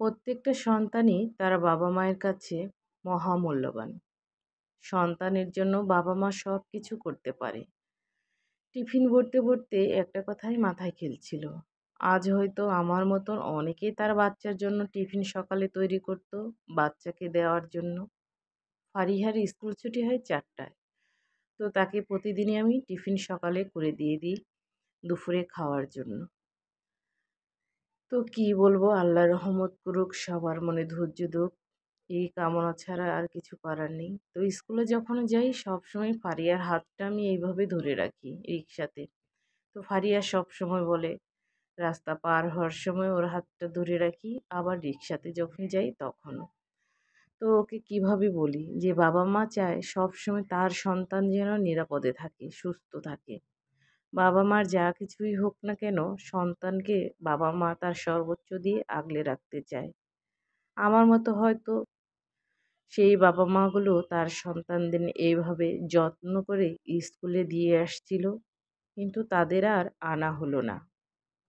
প্রত্যেকটা সন্তানই তার বাবা-মায়ের কাছে মহামূল্যবান। সন্তানের জন্য বাবা-মা সবকিছু করতে পারে। টিফিন ভরতে একটা কথাই মাথায় খেলছিল। আজ হয়তো আমার মতন অনেকেই তার বাচ্চার জন্য টিফিন সকালে তৈরি করত, বাচ্চাকে দেওয়ার জন্য। ফারিহার স্কুল ছুটি হয় ৪টায়। তো তাকে প্রতিদিনই আমি টিফিন সকালে করে দিয়ে দিই দুপুরে খাওয়ার জন্য। তো কি বলবো, আল্লাহর রহমত করুক, সবার মনে ধৈর্য ধুক, এই কামনা ছাড়া আর কিছু করার নেই। তো স্কুলে যখন যাই সবসময় ফারিয়ার হাতটা আমি এইভাবে ধরে রাখি রিক্সাতে। তো ফারিয়া সবসময় বলে, রাস্তা পার হওয়ার সময় ওর হাতটা ধরে রাখি, আবার রিক্সাতে যখন যাই তখনও। তো ওকে কিভাবে বলি যে বাবা-মা চায় সবসময় তার সন্তান যেন নিরাপদে থাকে, সুস্থ থাকে। বাবা-মার যা কিছুই হোক না কেন, সন্তানকে বাবা-মা তার সর্বোচ্চ দিয়ে আগলে রাখতে চায়। আমার মতো হয়তো সেই বাবা-মাগুলো তার সন্তানদের এইভাবে যত্ন করে স্কুলে দিয়ে আসছিল, কিন্তু তাদের আর আনা হলো না।